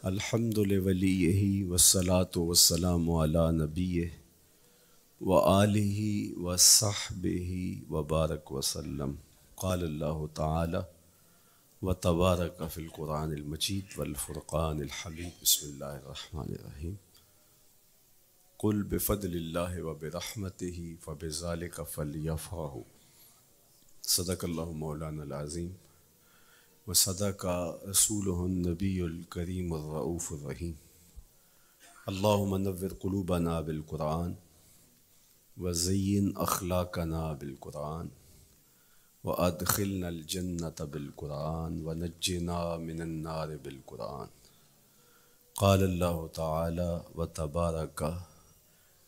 الحمد لولیہ والصلاة والسلام علی نبیہ وآلہ وصحبہ وبارک وسلم۔ قال اللہ تعالی وتبارک فی القرآن المجید والفرقان الحمید۔ بسم اللہ الرحمن الرحیم۔ قل بفضل اللہ وبرحمتہ فبذلک فلیفرحوا۔ صدق اللہ مولانا العظیم وصدق رسولہ النبی الکریم الرؤوف الرحیم۔ اللہم نور قلوبنا بالقرآن وزین اخلاقنا بالقرآن وادخلنا الجنة بالقرآن ونجنا من النار بالقرآن۔ قال اللہ تعالی وتبارک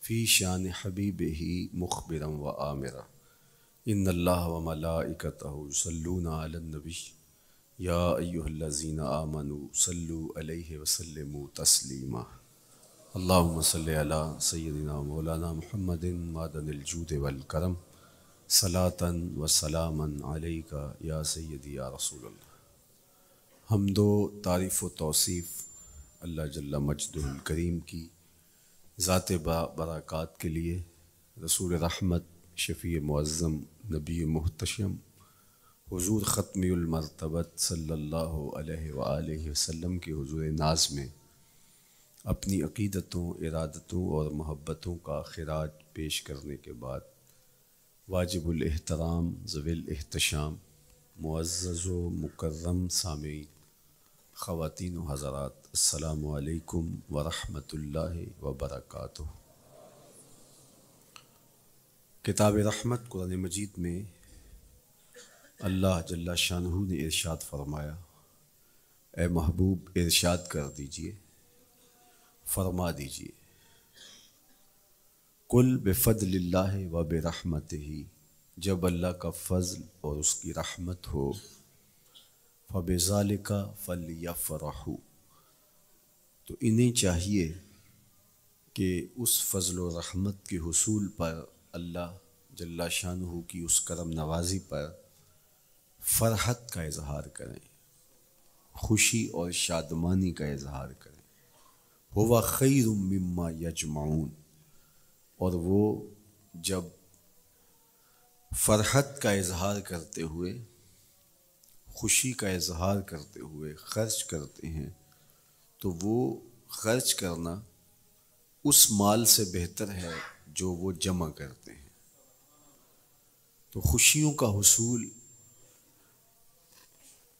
فی شان حبیبہ مخبرا وآمرا ان اللہ وملائکتہ یصلون علی النبی یا ایہا الذین آمنوا صلوا علیہ وسلموا تسلیما۔ اللہم صلی علی سیدنا مولانا محمد معدن الجود والکرم صلاۃ و سلاما علیک یا سیدی یا رسول اللہ۔ حمد و تعریف و توصیف اللہ جل مجدہ الکریم کی ذات برکات کے لیے، رسول رحمت شفیع معظم نبی محتشم حضور ختمی المرتبت صلی اللہ علیہ وآلہ وسلم کے حضور ناز میں اپنی عقیدتوں، ارادتوں اور محبتوں کا خراج پیش کرنے کے بعد واجب الاحترام ذوی الاحتشام معزز و مکرم سامعین، خواتین و حضرات، السلام علیکم ورحمۃ اللہ وبرکاتہ۔ کتاب رحمت قرآن مجید میں اللہ جل شانہ نے ارشاد فرمایا، اے محبوب ارشاد کر دیجئے، فرما دیجئے، قل بفضل اللہ و برحمتہ، جب اللہ کا فضل اور اس کی رحمت ہو، فبذالک فلیفرحوا، تو انہیں چاہیے کہ اس فضل و رحمت کے حصول پر، اللہ جل شانہ کی اس کرم نوازی پر فرحت کا اظہار کریں، خوشی اور شادمانی کا اظہار کریں۔ ہوا خیر مما یجمعون، اور وہ جب فرحت کا اظہار کرتے ہوئے، خوشی کا اظہار کرتے ہوئے خرچ کرتے ہیں تو وہ خرچ کرنا اس مال سے بہتر ہے جو وہ جمع کرتے ہیں۔ تو خوشیوں کا حصول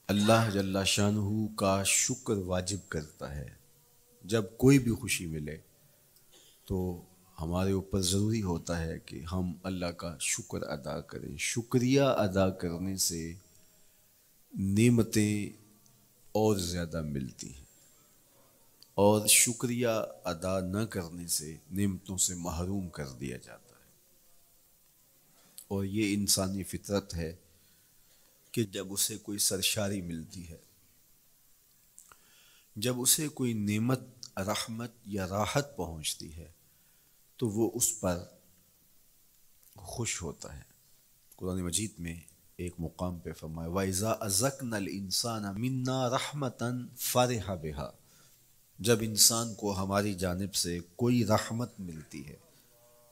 اللہ جل شانہ کا شکر واجب کرتا ہے۔ جب کوئی بھی خوشی ملے تو ہمارے اوپر ضروری ہوتا ہے کہ ہم اللہ کا شکر ادا کریں۔ شکریہ ادا کرنے سے نعمتیں اور زیادہ ملتی ہیں، اور شکریہ ادا نہ کرنے سے نعمتوں سے محروم کر دیا جاتا ہے۔ اور یہ انسانی فطرت ہے کہ جب اسے کوئی سرشاری ملتی ہے، جب اسے کوئی نعمت، رحمت یا راحت پہنچتی ہے تو وہ اس پر خوش ہوتا ہے۔ قرآن مجید میں ایک مقام پہ فرمایا وَإِذَا أَذَقْنَا الْإِنسَانَ مِنَّا رَحْمَةً فَرِحَ بِهَا، جب انسان کو ہماری جانب سے کوئی رحمت ملتی ہے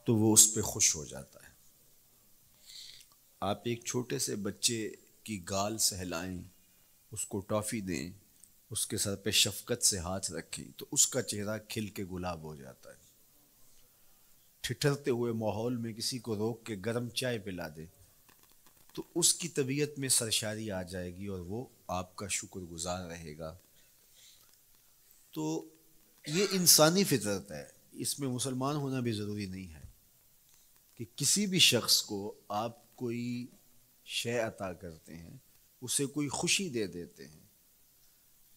تو وہ اس پہ خوش ہو جاتا ہے۔ آپ ایک چھوٹے سے بچے کی گال سہلائیں، اس کو ٹافی دیں، اس کے سر پہ شفقت سے ہاتھ رکھیں تو اس کا چہرہ کھل کے گلاب ہو جاتا ہے۔ ٹھٹھرتے ہوئے ماحول میں کسی کو روک کے گرم چائے پلا دے تو اس کی طبیعت میں سرشاری آ جائے گی اور وہ آپ کا شکر گزار رہے گا۔ تو یہ انسانی فطرت ہے، اس میں مسلمان ہونا بھی ضروری نہیں ہے کہ کسی بھی شخص کو آپ کوئی شے عطا کرتے ہیں، اسے کوئی خوشی دے دیتے ہیں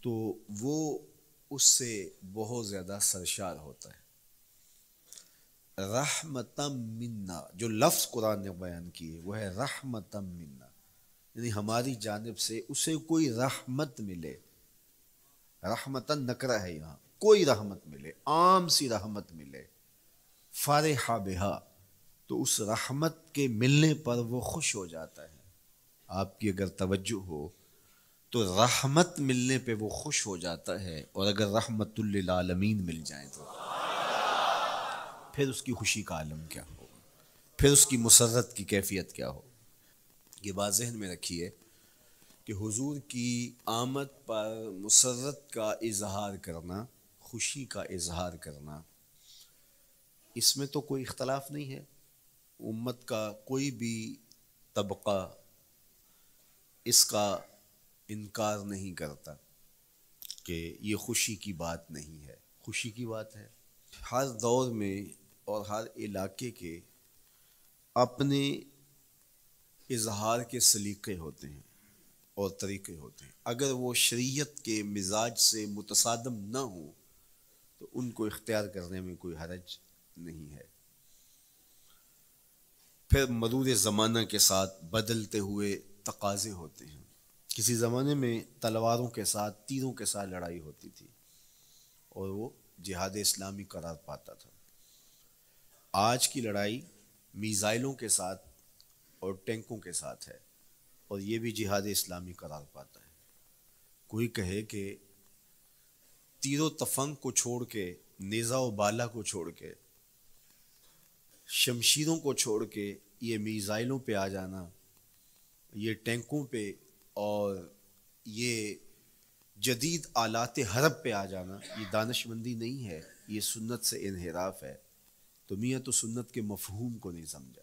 تو وہ اس سے بہت زیادہ سرشار ہوتا ہے۔ رحمتم منا، جو لفظ قرآن نے بیان کی ہے وہ ہے رحمتم منا، یعنی ہماری جانب سے اسے کوئی رحمت ملے۔ رحمتن نکرہ ہے یہاں، کوئی رحمت ملے، عام سی رحمت ملے، فرح بہا، تو اس رحمت کے ملنے پر وہ خوش ہو جاتا ہے۔ آپ کی اگر توجہ ہو تو رحمت ملنے پہ وہ خوش ہو جاتا ہے، اور اگر رحمت للعالمین مل جائیں تو پھر اس کی خوشی کا عالم کیا ہو، پھر اس کی مسرت کی کیفیت کیا ہو۔ یہ بات ذہن میں رکھیے کہ حضور کی آمد پر مسرت کا اظہار کرنا، خوشی کا اظہار کرنا، اس میں تو کوئی اختلاف نہیں ہے۔ امت کا کوئی بھی طبقہ اس کا انکار نہیں کرتا کہ یہ خوشی کی بات نہیں ہے، خوشی کی بات ہے۔ ہر دور میں اور ہر علاقے کے اپنے اظہار کے سلیقے ہوتے ہیں اور طریقے ہوتے ہیں۔ اگر وہ شریعت کے مزاج سے متصادم نہ ہوں تو ان کو اختیار کرنے میں کوئی حرج نہیں ہے۔ پھر مرور زمانہ کے ساتھ بدلتے ہوئے تقاضے ہوتے ہیں۔ کسی زمانے میں تلواروں کے ساتھ، تیروں کے ساتھ لڑائی ہوتی تھی اور وہ جہاد اسلامی قرار پاتا تھا۔ آج کی لڑائی میزائلوں کے ساتھ اور ٹینکوں کے ساتھ ہے، اور یہ بھی جہاد اسلامی قرار پاتا ہے۔ کوئی کہے کہ تیر و تفنگ کو چھوڑ کے، نیزہ و بالا کو چھوڑ کے، شمشیروں کو چھوڑ کے یہ میزائلوں پہ آ جانا، یہ ٹینکوں پہ اور یہ جدید آلات حرب پہ آ جانا، یہ دانش مندی نہیں ہے، یہ سنت سے انحراف ہے۔ تو میاں تو سنت کے مفہوم کو نہیں سمجھا۔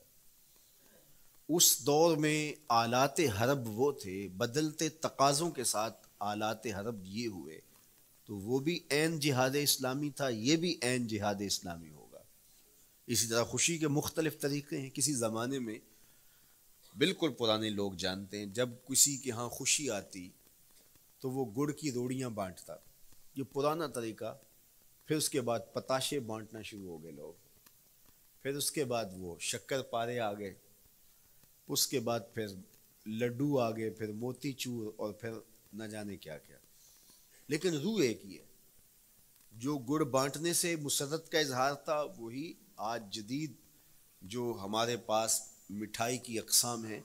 اس دور میں آلات حرب وہ تھے، بدلتے تقاضوں کے ساتھ آلات حرب یہ ہوئے، تو وہ بھی عین جہاد اسلامی تھا، یہ بھی عین جہاد اسلامی ہوگا۔ اسی طرح خوشی کے مختلف طریقے ہیں۔ کسی زمانے میں بالکل پرانے لوگ جانتے ہیں، جب کسی کے ہاں خوشی آتی تو وہ گڑ کی روڑیاں بانٹتا، یہ پرانا طریقہ۔ پھر اس کے بعد پتاشے بانٹنا شروع ہو گئے لوگ، پھر اس کے بعد وہ شکر پارے آ گئے، اس کے بعد پھر لڈو آ گئے، پھر موتی چور، اور پھر نہ جانے کیا کیا۔ لیکن روح ایک ہی ہے۔ جو گڑ بانٹنے سے مسرت کا اظہار تھا، وہی آج جدید جو ہمارے پاس مٹھائی کی اقسام ہیں،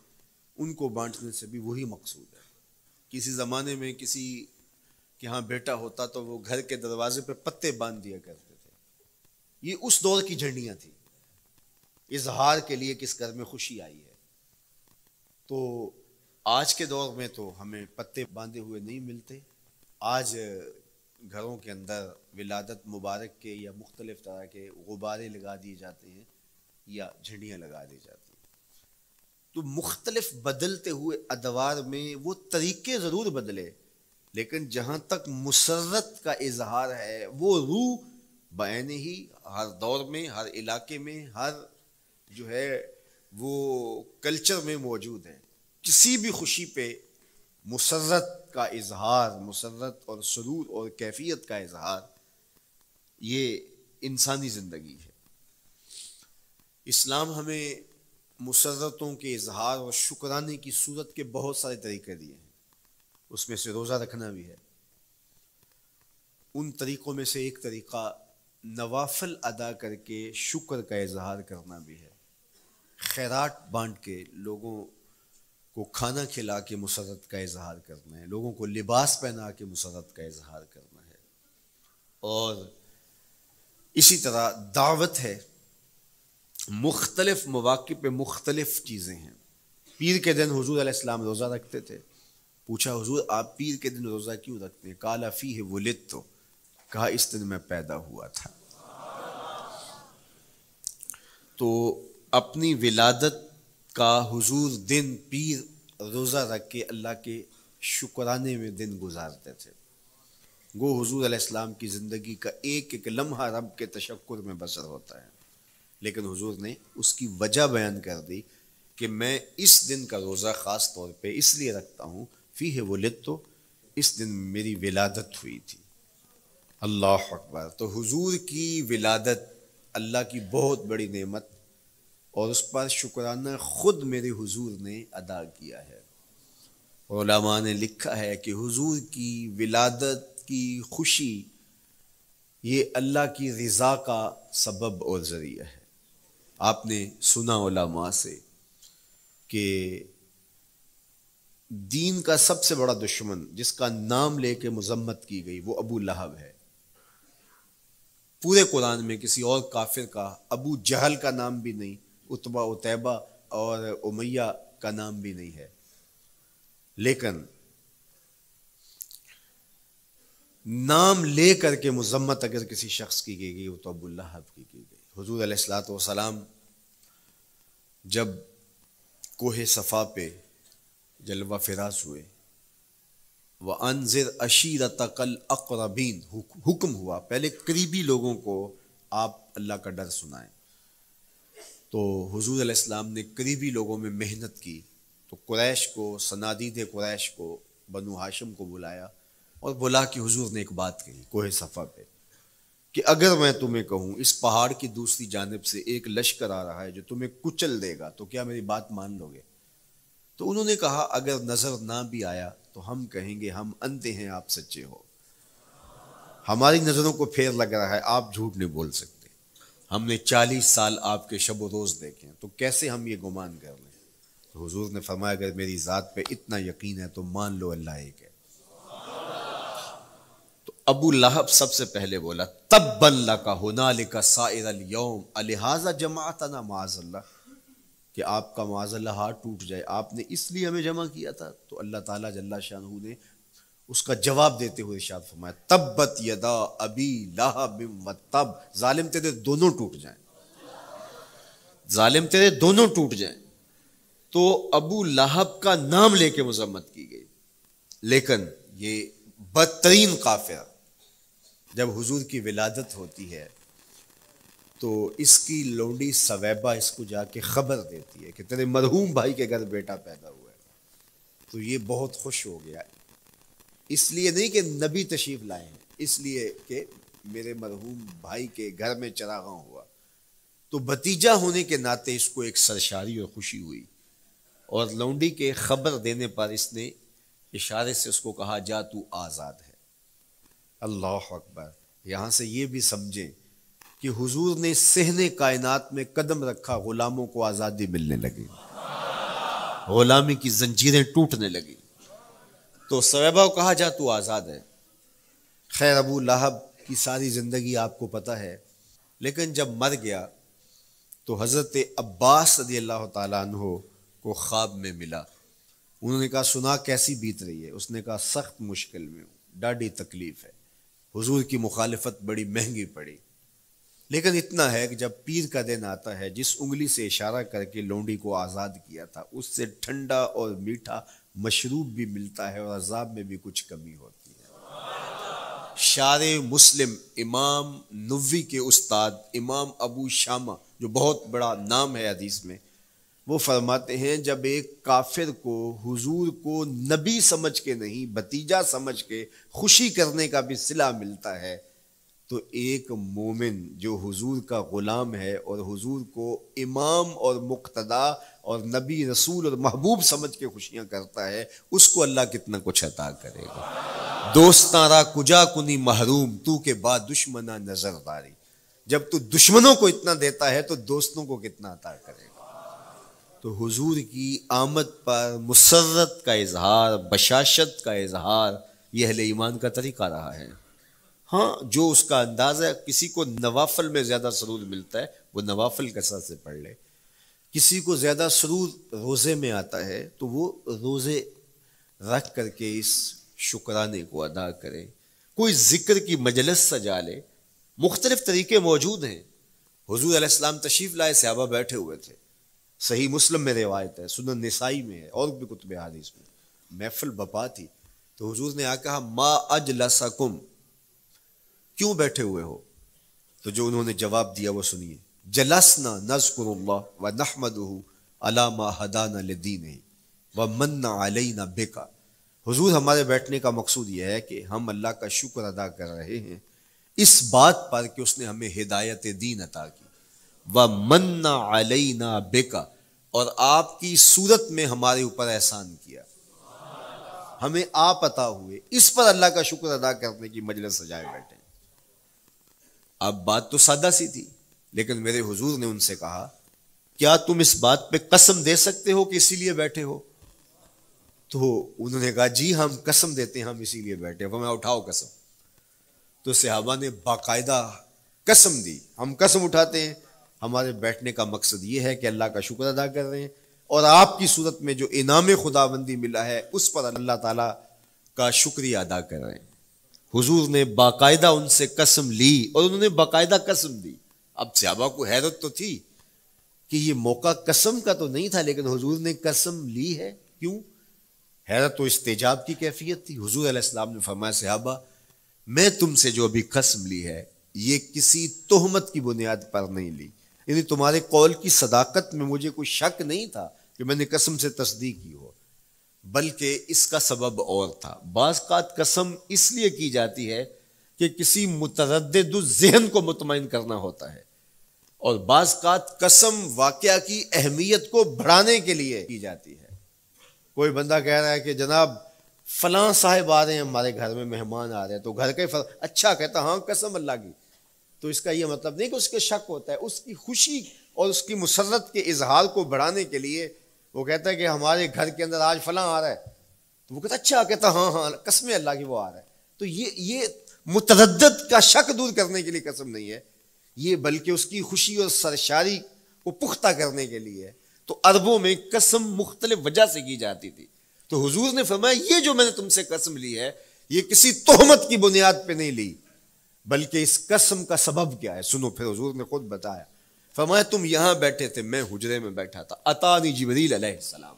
ان کو بانٹنے سے بھی وہی مقصود ہے۔ کسی زمانے میں کسی کے ہاں بیٹا ہوتا تو وہ گھر کے دروازے پہ پتے باندھ دیا کرتے تھے۔ یہ اس دور کی جھنڈیاں تھیں، اظہار کے لیے کس گھر میں خوشی آئی ہے۔ تو آج کے دور میں تو ہمیں پتے باندھے ہوئے نہیں ملتے۔ آج گھروں کے اندر ولادت مبارک کے یا مختلف طرح کے غبارے لگا دیے جاتے ہیں یا جھنڈیاں لگا دی جاتی ہیں۔ تو مختلف بدلتے ہوئے ادوار میں وہ طریقے ضرور بدلے، لیکن جہاں تک مسرت کا اظہار ہے وہ روح بعین ہی ہر دور میں، ہر علاقے میں، ہر جو ہے وہ کلچر میں موجود ہے۔ کسی بھی خوشی پہ مسرت کا اظہار، مسرت اور سرور اور کیفیت کا اظہار، یہ انسانی زندگی ہے۔ اسلام ہمیں مسرتوں کے اظہار اور شکرانے کی صورت کے بہت سارے طریقے دیے ہیں، اس میں سے روزہ رکھنا بھی ہے۔ ان طریقوں میں سے ایک طریقہ نوافل ادا کر کے شکر کا اظہار کرنا بھی ہے۔ خیرات بانٹ کے لوگوں کو کھانا کھلا کے مسرت کا اظہار کرنا ہے، لوگوں کو لباس پہنا کے مسرت کا اظہار کرنا ہے۔ اور اسی طرح دعوت ہے، مختلف مواقع پہ مختلف چیزیں ہیں۔ پیر کے دن حضور علیہ السلام روزہ رکھتے تھے۔ پوچھا حضور آپ پیر کے دن روزہ کیوں رکھتے ہیں؟ قال فیہ ولدت، کہا اس دن میں پیدا ہوا تھا۔ تو اپنی ولادت کا حضور دن پیر روزہ رکھ کے اللہ کے شکرانے میں دن گزارتے تھے۔ گو حضور علیہ السلام کی زندگی کا ایک ایک لمحہ رب کے تشکر میں بسر ہوتا ہے، لیکن حضور نے اس کی وجہ بیان کر دی کہ میں اس دن کا روزہ خاص طور پہ اس لیے رکھتا ہوں، فیہ ولدت، اس دن میری ولادت ہوئی تھی۔ اللہ اکبر۔ تو حضور کی ولادت اللہ کی بہت بڑی نعمت، اور اس پر شکرانہ خود میرے حضور نے ادا کیا ہے۔ علماء نے لکھا ہے کہ حضور کی ولادت کی خوشی یہ اللہ کی رضا کا سبب اور ذریعہ ہے۔ آپ نے سنا علماء سے کہ دین کا سب سے بڑا دشمن جس کا نام لے کے مذمت کی گئی وہ ابو لہب ہے۔ پورے قرآن میں کسی اور کافر کا ابو جہل کا نام بھی نہیں، عتبہ عتیبہ اور امیہ کا نام بھی نہیں ہے، لیکن نام لے کر کے مذمت اگر کسی شخص کی گئی وہ تو ابو لہب کی گئی۔ حضور علیہ الصلوۃ والسلام جب کوہ صفا پہ جلوہ فراز ہوئے، وَأَنذِرْ عَشِيرَتَكَ الْأَقْرَبِينَ، حکم ہوا پہلے قریبی لوگوں کو آپ اللہ کا ڈر سنائیں، تو حضور علیہ السلام نے قریبی لوگوں میں محنت کی، تو قریش کو، صنادید قریش کو، بنو ہاشم کو بلایا اور بلا کہ حضور نے ایک بات کہی کوہ صفا پہ کہ اگر میں تمہیں کہوں اس پہاڑ کی دوسری جانب سے ایک لشکر آ رہا ہے جو تمہیں کچل دے گا تو کیا میری بات مان لو گے؟ تو انہوں نے کہا اگر نظر نہ بھی آیا تو ہم کہیں گے ہم اندھے ہیں، آپ سچے ہو، ہماری نظروں کو پھیر لگ رہا ہے، آپ جھوٹ نہیں بول سکتے، ہم نے 40 سال آپ کے شب و روز دیکھے ہیں، تو کیسے ہم یہ گمان کر لیں؟ تو حضور نے فرمایا اگر میری ذات پہ اتنا یقین ہے تو مان لو اللہ ایک ہے۔ تو ابو لہب سب سے پہلے بولا تبا لک ھنالک سائر الیوم الہذا جمعتنا، معاذ اللہ، کہ آپ کا معاذ اللہ ہاتھ ٹوٹ جائے، آپ نے اس لیے ہمیں جمع کیا تھا؟ تو اللہ تعالیٰ جل شانہ نے اس کا جواب دیتے ہوئے ارشاد فرمایا تبت یدا ابی لہب وتب، ظالم تیرے دونوں ٹوٹ جائیں، ظالم تیرے دونوں ٹوٹ جائیں۔ تو ابو لہب کا نام لے کے مذمت کی گئی، لیکن یہ بدترین کافر جب حضور کی ولادت ہوتی ہے تو اس کی لونڈی سویبہ اس کو جا کے خبر دیتی ہے کہ تیرے مرحوم بھائی کے گھر بیٹا پیدا ہوا ہے، تو یہ بہت خوش ہو گیا، اس لیے نہیں کہ نبی تشریف لائے ہیں، اس لیے کہ میرے مرحوم بھائی کے گھر میں چراغاں ہوا، تو بھتیجا ہونے کے ناطے اس کو ایک سرشاری اور خوشی ہوئی، اور لونڈی کے خبر دینے پر اس نے اشارے سے اس کو کہا جا تو آزاد ہے۔ اللہ اکبر! یہاں سے یہ بھی سمجھیں کہ حضور نے صحن کائنات میں قدم رکھا، غلاموں کو آزادی ملنے لگی، غلامی کی زنجیریں ٹوٹنے لگی، تو سویبہ کو کہا جا تو آزاد ہے۔ خیر ابو لہب کی ساری زندگی آپ کو پتہ ہے، لیکن جب مر گیا تو حضرت عباس رضی اللہ تعالیٰ عنہ کو خواب میں ملا، انہوں نے کہا سنا کیسی بیت رہی ہے؟ اس نے کہا سخت مشکل میں ہوں، ڈاڑھی تکلیف ہے، حضور کی مخالفت بڑی مہنگی پڑی، لیکن اتنا ہے کہ جب پیر کا دن آتا ہے جس انگلی سے اشارہ کر کے لونڈی کو آزاد کیا تھا اس سے ٹھنڈا اور میٹھا مشروب بھی ملتا ہے اور عذاب میں بھی کچھ کمی ہوتی ہے۔ شارح مسلم امام نووی کے استاد امام ابو شامہ جو بہت بڑا نام ہے حدیث میں، وہ فرماتے ہیں جب ایک کافر کو حضور کو نبی سمجھ کے نہیں بھتیجا سمجھ کے خوشی کرنے کا بھی صلہ ملتا ہے، تو ایک مومن جو حضور کا غلام ہے اور حضور کو امام اور مقتدا اور نبی رسول اور محبوب سمجھ کے خوشیاں کرتا ہے، اس کو اللہ کتنا کچھ عطا کرے گا۔ دوستاں را کجا کنی محروم، تو کے بعد دشمنہ نظر داری، جب تو دشمنوں کو اتنا دیتا ہے تو دوستوں کو کتنا عطا کرے گا۔ تو حضور کی آمد پر مسرت کا اظہار، بشاشت کا اظہار، یہ اہل ایمان کا طریقہ رہا ہے۔ ہاں جو اس کا انداز ہے، کسی کو نوافل میں زیادہ سرور ملتا ہے وہ نوافل کثرت سے پڑھ لے، کسی کو زیادہ سرور روزے میں آتا ہے تو وہ روزے رکھ کر کے اس شکرانے کو ادا کرے، کوئی ذکر کی مجلس سجا لے، مختلف طریقے موجود ہیں۔ حضور علیہ السلام تشریف لائے، صحابہ بیٹھے ہوئے تھے، صحیح مسلم میں روایت ہے، سنن نسائی میں ہے اور بھی کتب حدیث میں، محفل بپا تھی، تو حضور نے آ کہا ما اجلسکم، کیوں بیٹھے ہوئے ہو؟ تو جو انہوں نے جواب دیا وہ سنیے، جلسنا نذکر اللہ ونحمدہ علی ما ہدانا لدینہ ومن علینا بک، حضور ہمارے بیٹھنے کا مقصود یہ ہے کہ ہم اللہ کا شکر ادا کر رہے ہیں اس بات پر کہ اس نے ہمیں ہدایت دین عطا کی، ومن علینا بک، اور آپ کی صورت میں ہمارے اوپر احسان کیا، ہمیں آپ عطا ہوئے، اس پر اللہ کا شکر ادا کرنے کی مجلس سجائے بیٹھے۔ اب بات تو سادہ سی تھی، لیکن میرے حضور نے ان سے کہا کیا تم اس بات پہ قسم دے سکتے ہو کہ اسی لیے بیٹھے ہو؟ تو انہوں نے کہا جی ہم قسم دیتے ہیں ہم اسی لیے بیٹھے. فرمایا اٹھاؤ قسم. تو صحابہ نے باقاعدہ قسم دی, ہم قسم اٹھاتے ہیں, ہمارے بیٹھنے کا مقصد یہ ہے کہ اللہ کا شکر ادا کر رہے ہیں اور آپ کی صورت میں جو انعام خداوندی ملا ہے اس پر اللہ تعالیٰ کا شکریہ ادا کر رہے ہیں. حضور نے باقاعدہ ان سے قسم لی اور انہوں نے باقاعدہ قسم دی. اب صحابہ کو حیرت تو تھی کہ یہ موقع قسم کا تو نہیں تھا, لیکن حضور نے قسم لی ہے, کیوں؟ حیرت و استجاب کی کیفیت تھی. حضور علیہ السلام نے فرمایا صحابہ میں تم سے جو ابھی قسم لی ہے یہ کسی تہمت کی بنیاد پر نہیں لی, یعنی تمہارے قول کی صداقت میں مجھے کوئی شک نہیں تھا کہ میں نے قسم سے تصدیق کی ہو, بلکہ اس کا سبب اور تھا. بعض اوقات قسم اس لیے کی جاتی ہے کہ کسی متردد ذہن کو مطمئن کرنا ہوتا ہے, اور بعض اوقات قسم واقعہ کی اہمیت کو بڑھانے کے لیے کی جاتی ہے. کوئی بندہ کہہ رہا ہے کہ جناب فلاں صاحب آ رہے ہیں ہمارے گھر میں, مہمان آ رہے ہیں, تو گھر کا اچھا کہتا ہاں قسم اللہ کی, تو اس کا یہ مطلب نہیں کہ اس کے شک ہوتا ہے, اس کی خوشی اور اس کی مسرت کے اظہار کو بڑھانے کے لیے وہ کہتا ہے کہ ہمارے گھر کے اندر آج فلاں آ رہا ہے, تو وہ کہتا اچھا کہتا ہاں ہاں قسم اللہ کی وہ آ رہا ہے. تو یہ متردد کا شک دور کرنے کے لیے قسم نہیں ہے, یہ بلکہ اس کی خوشی اور سرشاری کو پختہ کرنے کے لیے ہے. تو عربوں میں قسم مختلف وجہ سے کی جاتی تھی. تو حضور نے فرمایا یہ جو میں نے تم سے قسم لی ہے یہ کسی تہمت کی بنیاد پہ نہیں لی, بلکہ اس قسم کا سبب کیا ہے سنو. پھر حضور نے خود بتایا, فرمایا تم یہاں بیٹھے تھے, میں حجرے میں بیٹھا تھا, اتانی جبریل علیہ السلام,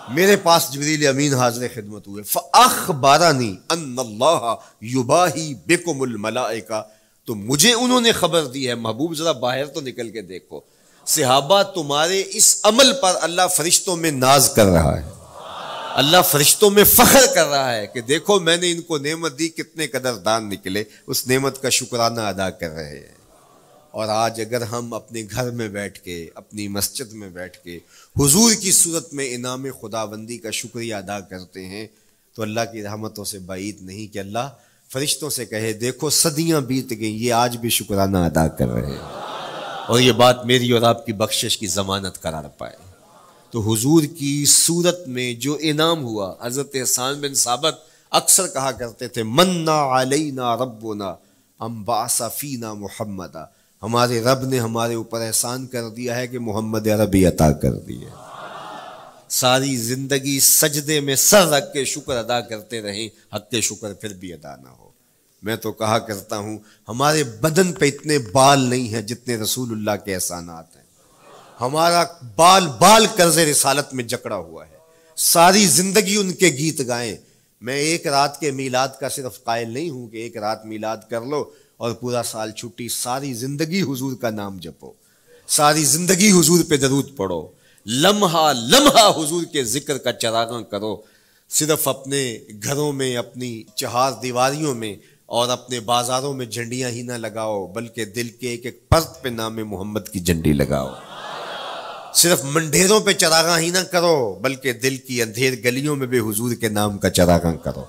میرے پاس جبریل امین حاضر خدمت ہوئے, فاخبرنی ان اللہ یباہی بکم الملائکہ, تو مجھے انہوں نے خبر دی ہے. محبوب ذرا باہر تو نکل کے دیکھو, صحابہ تمہارے اس عمل پر اللہ فرشتوں میں ناز کر رہا ہے, اللہ فرشتوں میں فخر کر رہا ہے کہ دیکھو میں نے ان کو نعمت دی, کتنے قدردان نکلے, اس نعمت کا شکرانہ ادا کر رہے ہیں. اور آج اگر ہم اپنے گھر میں بیٹھ کے, اپنی مسجد میں بیٹھ کے حضور کی صورت میں انعام خداوندی کا شکریہ ادا کرتے ہیں تو اللہ کی رحمتوں سے بعید نہیں کہ اللہ فرشتوں سے کہے دیکھو صدیاں بیت گئیں یہ آج بھی شکرانہ ادا کر رہے ہیں, اور یہ بات میری اور آپ کی بخشش کی ضمانت قرار پائے. تو حضور کی صورت میں جو انعام ہوا, حضرت حسان بن ثابت اکثر کہا کرتے تھے منا علینا ربنا ام بعث فینا محمدا, ہمارے رب نے ہمارے اوپر احسان کر دیا ہے کہ محمد عربی عطا کر دی ہے. ساری زندگی سجدے میں سر رکھ کے شکر ادا کرتے رہیں, حق شکر پھر بھی ادا نہ ہو. میں تو کہا کرتا ہوں ہمارے بدن پہ اتنے بال نہیں ہیں جتنے رسول اللہ کے احسانات ہیں. ہمارا بال بال قرض رسالت میں جکڑا ہوا ہے, ساری زندگی ان کے گیت گائیں. میں ایک رات کے میلاد کا صرف قائل نہیں ہوں کہ ایک رات میلاد کر لو اور پورا سال چھٹی, ساری زندگی حضور کا نام جپو, ساری زندگی حضور پہ درود پڑھو, لمحہ لمحہ حضور کے ذکر کا چراغاں کرو. صرف اپنے گھروں میں, اپنی چہار دیواریوں میں اور اپنے بازاروں میں جھنڈیاں ہی نہ لگاؤ, بلکہ دل کے ایک ایک پرت پہ نام محمد کی جھنڈی لگاؤ. صرف منڈیروں پہ چراغاں ہی نہ کرو, بلکہ دل کی اندھیر گلیوں میں بھی حضور کے نام کا چراغاں کرو.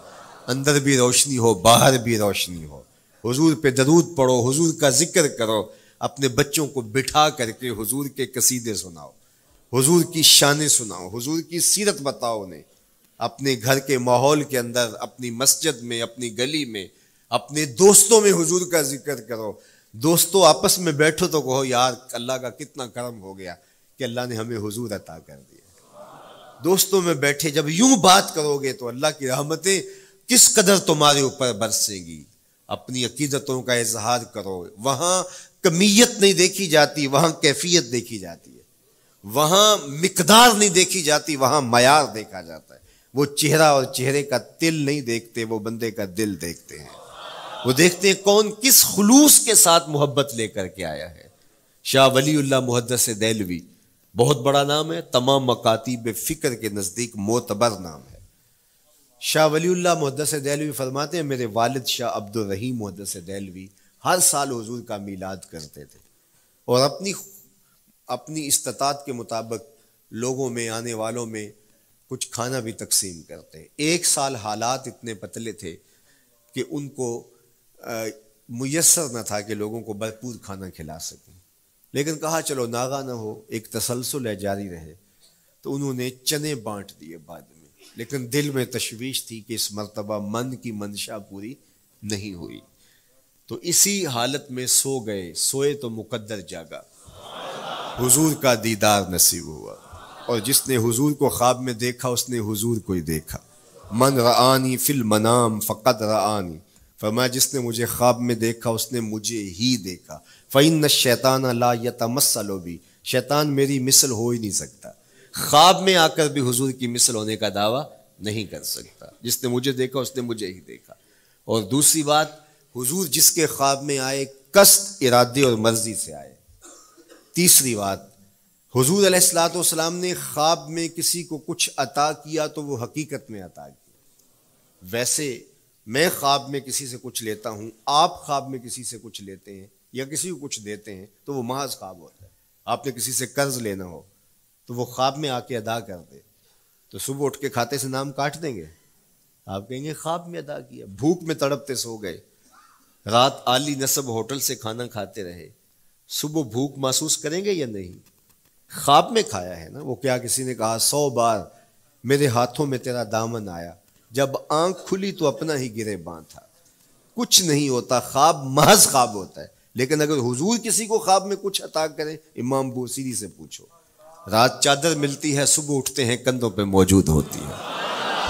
اندر بھی روشنی ہو, باہر بھی روشنی ہو. حضور پہ درود پڑھو, حضور کا ذکر کرو, اپنے بچوں کو بٹھا کر کے حضور کے قصیدے سناؤ, حضور کی شانیں سناؤ, حضور کی سیرت بتاؤ انہیں. اپنے گھر کے ماحول کے اندر, اپنی مسجد میں, اپنی گلی میں, اپنے دوستوں میں حضور کا ذکر کرو. دوستوں آپس میں بیٹھو تو کہو یار اللہ کا کتنا کرم ہو گیا کہ اللہ نے ہمیں حضور عطا کر دیا. دوستوں میں بیٹھے جب یوں بات کرو گے تو اللہ کی رحمتیں کس قدر تمہارے اوپر برسیں گی. اپنی عقیدتوں کا اظہار کرو, وہاں کمیت نہیں دیکھی جاتی, وہاں کیفیت دیکھی جاتی ہے. وہاں مقدار نہیں دیکھی جاتی, وہاں معیار دیکھا جاتا ہے. وہ چہرہ اور چہرے کا تل نہیں دیکھتے, وہ بندے کا دل دیکھتے ہیں. وہ دیکھتے ہیں کون کس خلوص کے ساتھ محبت لے کر کے آیا ہے. شاہ ولی اللہ محدث دہلوی بہت بڑا نام ہے, تمام مکاتیب فکر کے نزدیک معتبر نام ہے. شاہ ولی اللہ محدث دہلوی فرماتے ہیں میرے والد شاہ عبد الرحیم محدث دہلوی ہر سال حضور کا میلاد کرتے تھے, اور اپنی استطاعت کے مطابق لوگوں میں, آنے والوں میں کچھ کھانا بھی تقسیم کرتے. ایک سال حالات اتنے پتلے تھے کہ ان کو میسر نہ تھا کہ لوگوں کو بھرپور کھانا کھلا سکیں, لیکن کہا چلو ناغہ نہ ہو, ایک تسلسل ہے جاری رہے, تو انہوں نے چنے بانٹ دیے بعد میں. لیکن دل میں تشویش تھی کہ اس مرتبہ من کی منشا پوری نہیں ہوئی، تو اسی حالت میں سو گئے، سوئے تو مقدر جاگا، حضور کا دیدار نصیب ہوا، اور جس نے حضور کو خواب میں دیکھا اس نے حضور کو ہی دیکھا۔ من رآنی فی المنام فقد رآنی، فرمایا جس نے مجھے خواب میں دیکھا اس نے مجھے ہی دیکھا۔ فإن الشیطان لا یتمثل بی، شیطان میری مثل ہو ہی نہیں سکتا، خواب میں آ کر بھی حضور کی مثل ہونے کا دعویٰ نہیں کر سکتا، جس نے مجھے دیکھا اس نے مجھے ہی دیکھا۔ اور دوسری بات، حضور جس کے خواب میں آئے قصد، ارادے اور مرضی سے آئے۔ تیسری بات، حضور علیہ الصلوۃ والسلام نے خواب میں کسی کو کچھ عطا کیا تو وہ حقیقت میں عطا کیا۔ ویسے میں خواب میں کسی سے کچھ لیتا ہوں، آپ خواب میں کسی سے کچھ لیتے ہیں یا کسی کو کچھ دیتے ہیں تو وہ محض خواب ہوتا ہے۔ آپ نے کسی سے قرض لینا ہو تو وہ خواب میں آ کے ادا کر دے تو صبح اٹھ کے کھاتے سے نام کاٹ دیں گے؟ آپ کہیں گے خواب میں ادا کیا۔ بھوک میں تڑپتے سو گئے، رات عالی نصب ہوٹل سے کھانا کھاتے رہے، صبح بھوک محسوس کریں گے یا نہیں؟ خواب میں کھایا ہے نا۔ وہ کیا کسی نے کہا 100 بار میرے ہاتھوں میں تیرا دامن آیا، جب آنکھ کھلی تو اپنا ہی گریباں تھا۔ کچھ نہیں ہوتا، خواب محض خواب ہوتا ہے۔ لیکن اگر حضور کسی کو خواب میں کچھ عطا کرے، امام بوصیری سے پوچھو، رات چادر ملتی ہے، صبح اٹھتے ہیں کندھوں پہ موجود ہوتی ہے۔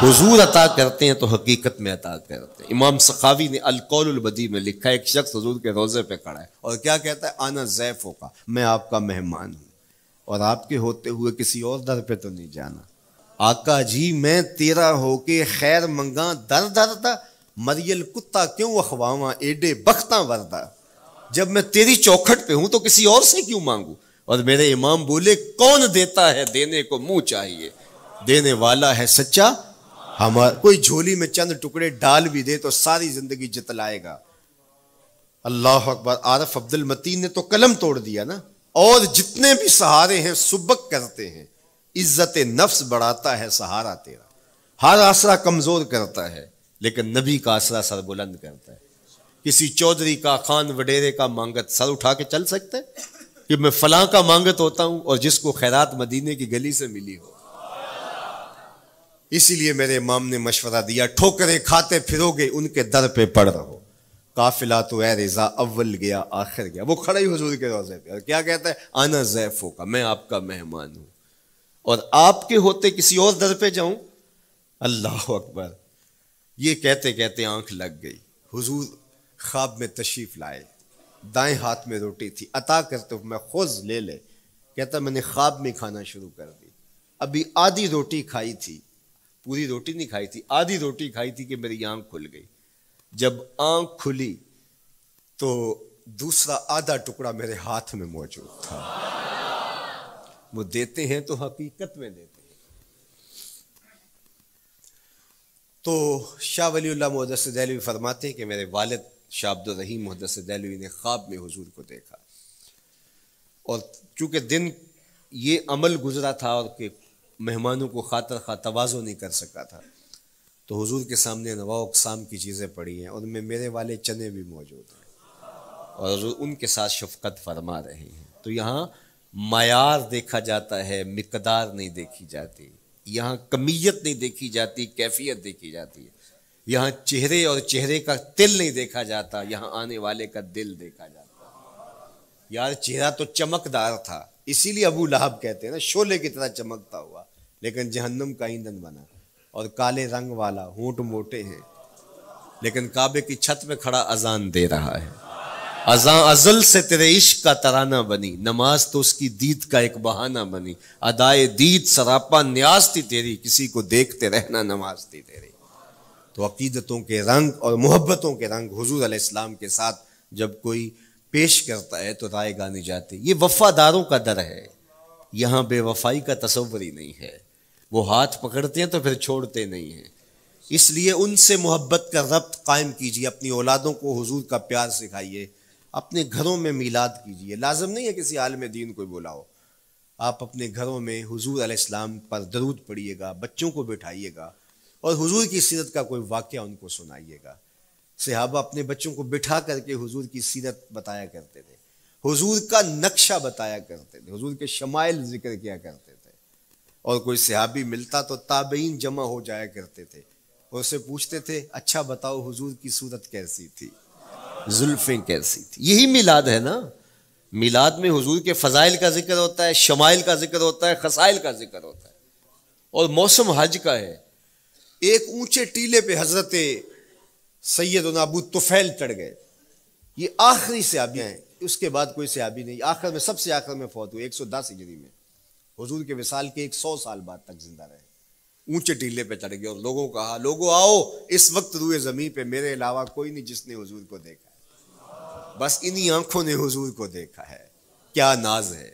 حضور عطا کرتے ہیں تو حقیقت میں عطا کرتے ہیں۔ امام سخاوی نے القول البدیع میں لکھا ہے، ایک شخص حضور کے روضے پہ کھڑا ہے اور کیا کہتا ہے؟ آنا ضیفوں کا، میں آپ کا مہمان ہوں اور آپ کے ہوتے ہوئے کسی اور در پہ تو نہیں جانا۔ آقا جی میں تیرا ہو کے خیر منگاں در در دا، مریل کتا کیوں اخواواں ایڈے بختاں وردہ، جب میں تیری چوکھٹ پہ ہوں تو کسی اور سے کیوں مانگوں؟ اور میرے امام بولے کون دیتا ہے دینے کو منہ چاہیے، دینے والا ہے سچا ہمارا۔ کوئی جھولی میں چند ٹکڑے ڈال بھی دے تو ساری زندگی جتلائے گا۔ اللہ اکبر۔ عارف عبد المتین نے تو قلم توڑ دیا نا۔ اور جتنے بھی سہارے ہیں سبک کرتے ہیں، عزت نفس بڑھاتا ہے سہارا تیرا، ہر آسرا کمزور کرتا ہے لیکن نبی کا آسرا سر بلند کرتا ہے۔ کسی چودھری کا، خان وڈیرے کا مانگت سر اٹھا کے چل سکتے کہ میں فلاں کا مانگت ہوتا ہوں اور جس کو خیرات مدینے کی گلی سے ملی ہو؟ اسی لیے میرے امام نے مشورہ دیا، ٹھوکریں کھاتے پھرو گے ان کے در پہ پڑ رہو، قافلہ تو اے رضا اول گیا آخر گیا۔ وہ کھڑا ہی حضور کے روضے پہ اور کیا کہتا ہے؟ آنا ضیفوں کا، میں آپ کا مہمان ہوں اور آپ کے ہوتے کسی اور در پہ جاؤں؟ اللہ اکبر۔ یہ کہتے کہتے آنکھ لگ گئی۔ حضور خواب میں تشریف لائے، دائیں ہاتھ میں روٹی تھی، عطا کرتے میں خذ لے لے۔ کہتا میں نے خواب میں کھانا شروع کر دی، ابھی آدھی روٹی کھائی تھی، پوری روٹی نہیں کھائی تھی، آدھی روٹی کھائی تھی کہ میری آنکھ کھل گئی۔ جب آنکھ کھلی تو دوسرا آدھا ٹکڑا میرے ہاتھ میں موجود تھا۔ وہ دیتے ہیں تو حقیقت میں دیتے ہیں۔ تو شاہ ولی اللہ محدث دہلوی فرماتے ہیں کہ میرے والد شاہ عبد الرحیم محدث دہلوی نے خواب میں حضور کو دیکھا، اور چونکہ دن یہ عمل گزرا تھا اور کہ مہمانوں کو خاطر خواہ تواضع نہیں کر سکا تھا، تو حضور کے سامنے انواع اقسام کی چیزیں پڑی ہیں، اور ان میں میرے والے چنے بھی موجود ہیں اور حضور ان کے ساتھ شفقت فرما رہے ہیں۔ تو یہاں معیار دیکھا جاتا ہے، مقدار نہیں دیکھی جاتی، یہاں کمیت نہیں دیکھی جاتی، کیفیت دیکھی جاتی ہے۔ یہاں چہرے اور چہرے کا تل نہیں دیکھا جاتا، یہاں آنے والے کا دل دیکھا جاتا۔ یار چہرہ تو چمکدار تھا، اسی لیے ابو لہب کہتے ہیں نا شعلے کی طرح چمکتا ہوا، لیکن جہنم کا ایندھن بنا، اور کالے رنگ والا، ہونٹ موٹے ہیں، لیکن کعبے کی چھت میں کھڑا اذان دے رہا ہے۔ اذان ازل سے تیرے عشق کا ترانہ بنی، نماز تو اس کی دید کا ایک بہانہ بنی، ادائے دید سراپا نیاز تھی تیری، کسی کو دیکھتے رہنا نماز تھی تیری۔ تو عقیدتوں کے رنگ اور محبتوں کے رنگ حضور علیہ السلام کے ساتھ جب کوئی پیش کرتا ہے تو رائے گانی جاتی۔ یہ وفاداروں کا در ہے، یہاں بے وفائی کا تصور ہی نہیں ہے۔ وہ ہاتھ پکڑتے ہیں تو پھر چھوڑتے نہیں ہیں، اس لیے ان سے محبت کا ربط قائم کیجیے، اپنی اولادوں کو حضور کا پیار سکھائیے، اپنے گھروں میں میلاد کیجیے۔ لازم نہیں ہے کسی عالم دین کو بلاؤ، آپ اپنے گھروں میں حضور علیہ السلام پر درود پڑھیے گا، بچوں کو بٹھائیے گا اور حضور کی سیرت کا کوئی واقعہ ان کو سنائیے گا۔ صحابہ اپنے بچوں کو بٹھا کر کے حضور کی سیرت بتایا کرتے تھے، حضور کا نقشہ بتایا کرتے تھے، حضور کے شمائل ذکر کیا کرتے تھے۔ اور کوئی صحابی ملتا تو تابعین جمع ہو جایا کرتے تھے اور اسے پوچھتے تھے اچھا بتاؤ حضور کی صورت کیسی تھی، زلفیں کیسی تھی. یہی میلاد ہے نا. میلاد میں حضور کے فضائل کا ذکر ہوتا ہے، شمائل کا ذکر ہوتا ہے، خصائل کا ذکر ہوتا ہے. اور موسم حج کا ہے. ایک اونچے ٹیلے پہ حضرت سیدنا ابو طفیل چڑھ گئے. یہ آخری صحابی ہیں، اس کے بعد کوئی صحابی نہیں. آخر میں سب سے آخر میں فوت ہوئے 110 ہجری میں. حضور کے وصال کے 100 سال بعد تک زندہ رہے. اونچے ٹیلے پہ چڑھ گئے اور لوگوں کو کہا لوگوں آؤ، اس وقت روئے زمین پہ میرے علاوہ کوئی نہیں جس نے حضور کو دیکھا ہے. بس انہی آنکھوں نے حضور کو دیکھا ہے. کیا ناز ہے.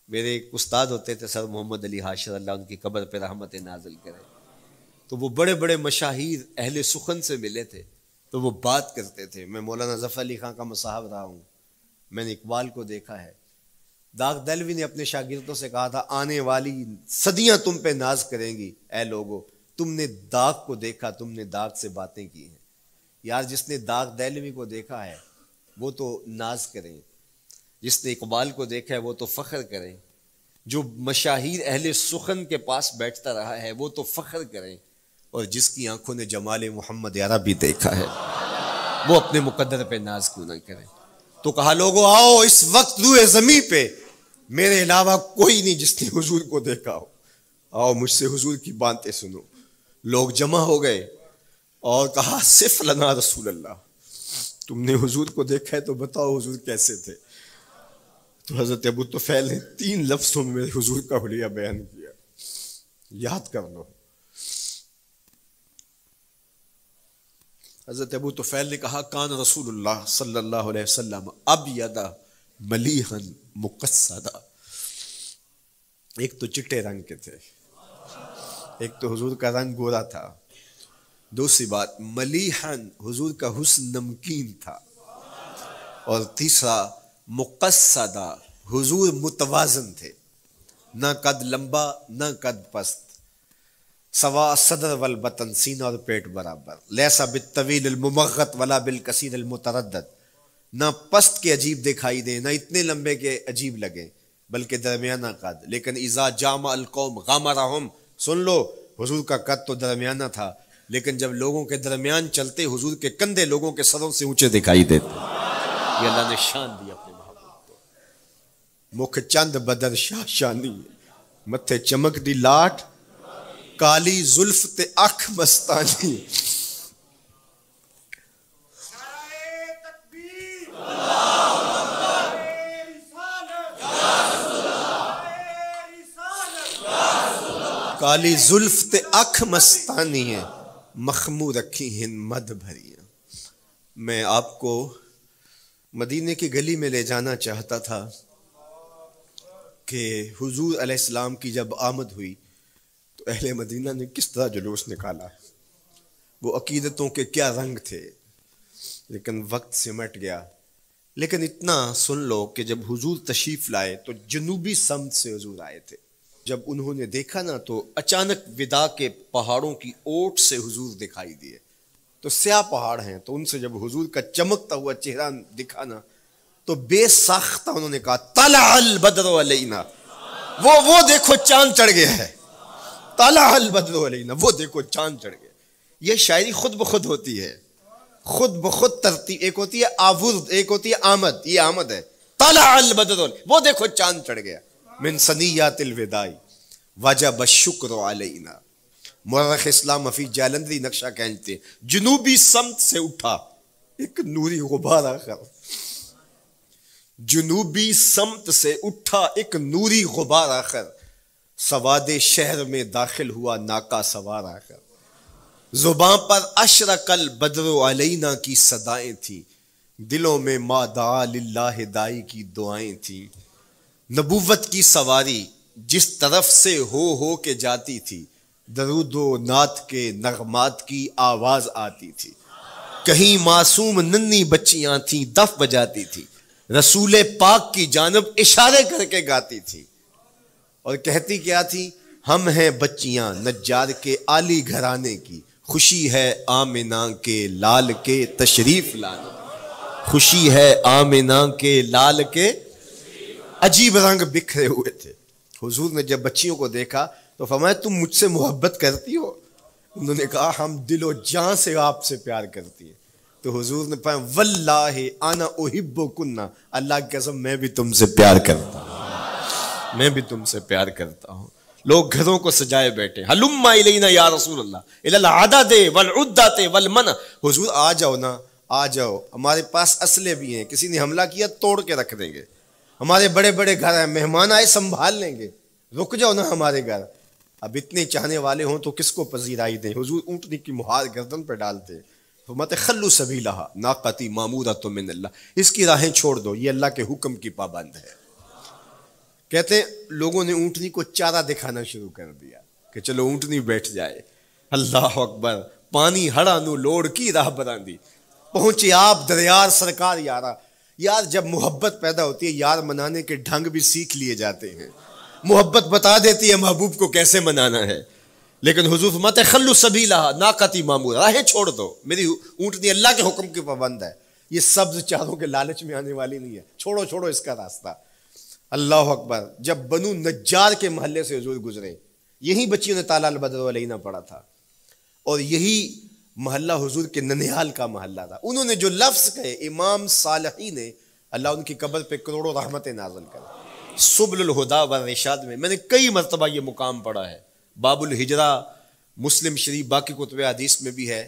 میرے ایک استاد ہوتے تھے سر محمد علی حاشر، اللہ ان کی قبر پہ رحمت نازل کرے. تو وہ بڑے بڑے مشاہیر اہل سخن سے ملے تھے تو وہ بات کرتے تھے. میں مولانا ظفر علی خان کا مصاحب رہا ہوں، میں نے اقبال کو دیکھا ہے. داغ دہلوی نے اپنے شاگردوں سے کہا تھا آنے والی صدیاں تم پہ ناز کریں گی اے لوگو، تم نے داغ کو دیکھا، تم نے داغ سے باتیں کی ہیں. یار جس نے داغ دہلوی کو دیکھا ہے وہ تو ناز کریں، جس نے اقبال کو دیکھا ہے وہ تو فخر کریں، جو مشاہیر اہل سخن کے پاس بیٹھتا رہا ہے وہ تو فخر کریں، اور جس کی آنکھوں نے جمال محمد عربی دیکھا ہے وہ اپنے مقدر پہ ناز کیوں نہ کریں. تو کہا لوگوں آؤ، اس وقت روئے زمین پہ میرے علاوہ کوئی نہیں جس نے حضور کو دیکھا ہو، آؤ مجھ سے حضور کی باتیں سنو. لوگ جمع ہو گئے اور کہا صف لنا رسول اللہ، تم نے حضور کو دیکھا ہے تو بتاؤ حضور کیسے تھے. تو حضرت ابو طفیل نے 3 لفظوں میں میرے حضور کا حلیہ بیان کیا، یاد کر لو. حضرت ابو طفیل نے کہا کان رسول اللہ صلی اللہ علیہ وسلم ابیض ملیحا مقصدا. ایک تو چٹے رنگ کے تھے، ایک تو حضور کا رنگ گورا تھا. دوسری بات ملیحا، حضور کا حسن نمکین تھا. اور تیسرا مقصدا، حضور متوازن تھے، نہ قد لمبا نہ قد پست، سوا صدر والبطن، سینہ اور پیٹ برابر. لیسا بالطویل الممغط ولا بالکثیر المتردد، نہ پست کے عجیب دکھائی دیں نہ اتنے لمبے کے عجیب لگیں بلکہ درمیانہ قد. لیکن اذا جامع القوم غامرہم، سن لو حضور کا قد تو درمیانہ تھا لیکن جب لوگوں کے درمیان چلتے حضور کے کندھے لوگوں کے سروں سے اونچے دکھائی دیتے. یہ اللہ نے شان دی اپنے محبوب کو. مکھ چند بدر شاہ شانی، متھے چمک دی لاٹ، کالی زلف تے اکھ مستانی. کالی زلف تے اکھ مستانی ہیں، مخمور رکھی ہیں مد بھریاں. میں آپ کو مدینے کی گلی میں لے جانا چاہتا تھا کہ حضور علیہ السلام کی جب آمد ہوئی تو اہل مدینہ نے کس طرح جلوس نکالا، وہ عقیدتوں کے کیا رنگ تھے. لیکن وقت سمٹ گیا. لیکن اتنا سن لو کہ جب حضور تشریف لائے تو جنوبی سمت سے حضور آئے تھے. جب انہوں نے دیکھا نا تو اچانک ودا کے پہاڑوں کی اوٹ سے حضور دکھائی دیے. تو سیاہ پہاڑ ہیں تو ان سے جب حضور کا چمکتا ہوا چہرہ دکھا نا تو بے ساختہ انہوں نے کہا طلع البدر علینا، وہ دیکھو چاند چڑھ گیا ہے. طلع البدر علینا، وہ دیکھو چاند چڑھ گیا. یہ شاعری خود بخود ہوتی ہے، خود بخود ترتیب. ایک ہوتی ہے آورد، ایک ہوتی ہے آمد. یہ آمد ہے. طلع البدر، وہ دیکھو چاند چڑھ گیا. من ثنیات الوداع وجب الشکر علینا. مورخ اسلام حفیظ جالندری نقشہ کھینچتے جنوبی سمت سے اٹھا ایک نوری غبار آخر. جنوبی سمت سے اٹھا ایک نوری غبار آخر، سواد شہر میں داخل ہوا ناکا سوار آخر. زباں پر اشرق البدر علینا کی صدائیں تھیں، دلوں میں ما دعا للہ دائی کی دعائیں تھیں. نبوت کی سواری جس طرف سے ہو کے جاتی تھی، درود و نعت کے نغمات کی آواز آتی تھی. کہیں معصوم ننھی بچیاں تھیں دف بجاتی تھی، رسول پاک کی جانب اشارے کر کے گاتی تھی اور کہتی کیا تھی؟ ہم ہیں بچیاں نجار کے عالی گھرانے کی، خوشی ہے آمنہ کے لال کے تشریف لانے. خوشی ہے آمنہ کے لال کے. عجیب رنگ بکھرے ہوئے تھے. حضور نے جب بچیوں کو دیکھا تو فرمایا تم مجھ سے محبت کرتی ہو؟ انہوں نے کہا ہم دل و جان سے آپ سے پیار کرتی ہیں. تو حضور نے فرمایا واللہ انا احبکن، اللہ کی قسم میں بھی تم سے پیار کرتا ہوں، میں بھی تم سے پیار کرتا ہوں. لوگ گھروں کو سجائے بیٹھے، ہلم الینا یا رسول اللہ الی العدد والعدۃ والمن، حضور آ جاؤ نا، آ جاؤ، ہمارے پاس اسلحے بھی ہیں، کسی نے حملہ کیا توڑ کے رکھ دیں گے، ہمارے بڑے بڑے گھر ہیں، مہمان آئے سنبھال لیں گے، رک جاؤ نا ہمارے گھر. اب اتنے چاہنے والے ہوں تو کس کو پذیرائی دیں؟ حضور اونٹنی کی مہار گردن پہ ڈالتے، فرماتے خلو سبیلہا ناقتی مامورۃ من اللہ، اس کی راہیں چھوڑ دو، یہ اللہ کے حکم کی پابند ہے. کہتے ہیں لوگوں نے اونٹنی کو چارہ دکھانا شروع کر دیا کہ چلو اونٹنی بیٹھ جائے. اللہ اکبر، پانی ہڑا نو لوڑ کی راہ براندی، پہنچے آپ دریار سرکار یارا. یار جب محبت پیدا ہوتی ہے یار منانے کے ڈھنگ بھی سیکھ لیے جاتے ہیں، محبت بتا دیتی ہے محبوب کو کیسے منانا ہے. لیکن حضور فرماتے خلو سبیلہا ناقتی مامور، راہیں چھوڑ دو، میری اونٹنی اللہ کے حکم کی پابند ہے، یہ سبز چاروں کے لالچ میں آنے والی نہیں ہے، چھوڑو چھوڑو اس کا راستہ. اللہ اکبر، جب بنو نجار کے محلے سے حضور گزرے، یہی بچیوں نے تالا البدر علینا پڑھا تھا، اور یہی محلہ حضور کے ننیال کا محلہ تھا. انہوں نے جو لفظ کہے امام صالحی نے، اللہ ان کی قبر پہ کروڑوں رحمتیں نازل کرے. سبل الہدا والرشاد میں نے کئی مرتبہ یہ مقام پڑھا ہے، باب الہجرہ مسلم شریف باقی کتب حدیث میں بھی ہے،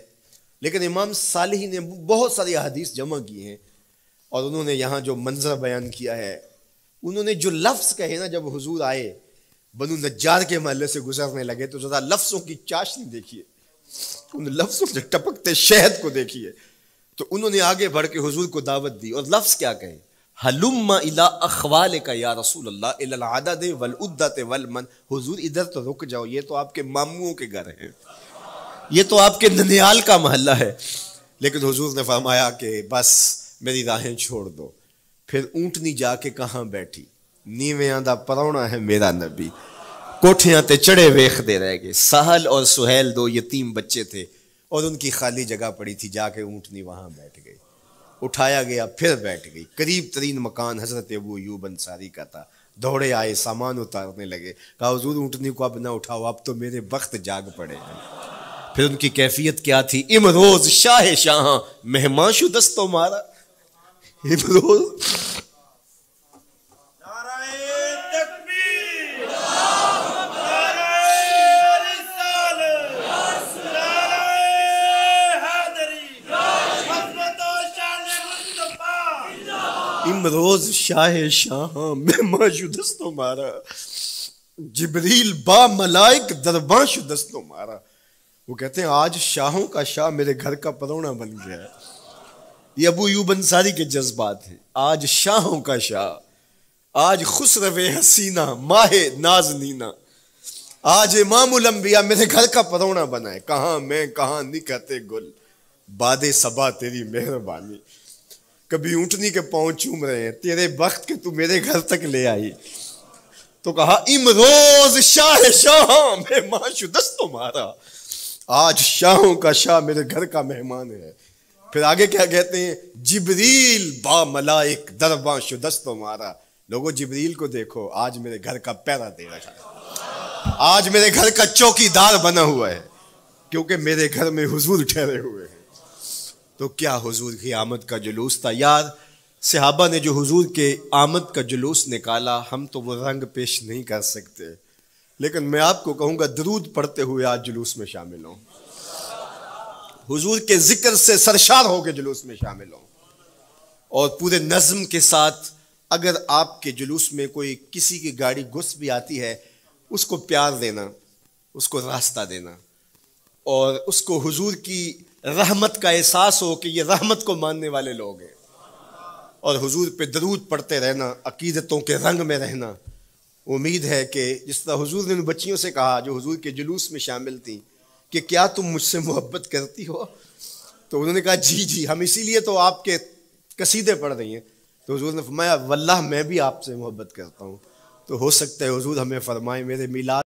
لیکن امام صالحی نے بہت ساری حدیث جمع کی ہیں، اور انہوں نے یہاں جو منظر بیان کیا ہے، انہوں نے جو لفظ کہے نا، جب حضور آئے بنو نجار کے محلے سے گزرنے لگے تو ذرا لفظوں کی چاشنی دیکھیے، ان لفظوں سے ٹپکتے شہد کو دیکھیے. تو انہوں نے آگے بڑھ کے حضور کو دعوت دی، اور لفظ کیا کہے، ہلم الی اخوالک یا رسول اللہ الی العدد والعدۃ والمن، حضور ادھر تو رک جاؤ، یہ تو آپ کے ماموں کے گھر ہیں، یہ تو آپ کے ننیال کا محلہ ہے. لیکن حضور نے فرمایا کہ بس میری راہیں چھوڑ دو. پھر اونٹنی جا کے کہاں بیٹھی، نیویاں دا پرونا ہے میرا نبی، کوٹھیاں تے چڑھے ویخ دے رہ گئے. سہل اور سہیل دو یتیم بچے تھے، اور ان کی خالی جگہ پڑی تھی، جا کے اونٹنی وہاں بیٹھ گئی. اٹھایا گیا پھر بیٹھ گئی. قریب ترین مکان حضرت ابو ایوب انصاری کا تھا. دوڑے آئے، سامان اتارنے لگے، کہا حضور اونٹنی کو اب نہ اٹھاؤ، اب تو میرے بخت جاگ پڑے ہیں. پھر ان کی کیفیت کیا تھی، امروز شاہ شاہاں مہمان شو دستو مارا. امروز امروز شاہ شاہاں مہمان شدست و مارا، جبریل با ملائک درباں شدست و مارا. وہ کہتے ہیں آج شاہوں کا شاہ میرے گھر کا پرونا بن گیا ہے. یہ ابو ایوب انصاری کے جذبات ہیں. آج شاہوں کا شاہ، آج خسرو حسینہ ماہ نازنینہ، آج امام الانبیاء میرے گھر کا پرونا بنا ہے. کہاں میں کہاں نکھتے گل، باد صبا تیری مہربانی. کبھی اونٹنی کے پاؤں چوم رہے ہیں، تیرے بخت کے تو میرے گھر تک لے آئی. تو کہا امروز شاہ شاہاں مہمان شدست و مارا، آج شاہوں کا شاہ میرے گھر کا مہمان ہے. پھر آگے کیا کہتے ہیں، جبریل با ملائک درباں شدست و مارا. لوگوں جبریل کو دیکھو، آج میرے گھر کا پہرا دے رہا ہے، آج میرے گھر کا چوکی دار بنا ہوا ہے، کیونکہ میرے گھر میں حضور ٹھہرے ہوئے ہیں. تو کیا حضور کی آمد کا جلوس تھا یار. صحابہ نے جو حضور کے آمد کا جلوس نکالا، ہم تو وہ رنگ پیش نہیں کر سکتے، لیکن میں آپ کو کہوں گا درود پڑھتے ہوئے آج جلوس میں شامل ہوں، حضور کے ذکر سے سرشار ہو کے جلوس میں شامل ہوں، اور پورے نظم کے ساتھ. اگر آپ کے جلوس میں کوئی کسی کی گاڑی گھس بھی آتی ہے، اس کو پیار دینا، اس کو راستہ دینا، اور اس کو حضور کی رحمت کا احساس ہو کہ یہ رحمت کو ماننے والے لوگ ہیں، اور حضور پہ درود پڑھتے رہنا، عقیدتوں کے رنگ میں رہنا. امید ہے کہ جس طرح حضور نے ان بچیوں سے کہا جو حضور کے جلوس میں شامل تھیں کہ کیا تم مجھ سے محبت کرتی ہو، تو انہوں نے کہا جی جی، ہم اسی لیے تو آپ کے قصیدے پڑھ رہی ہیں. تو حضور نے فرمایا واللہ میں بھی آپ سے محبت کرتا ہوں. تو ہو سکتا ہے حضور ہمیں فرمائے میرے میلاد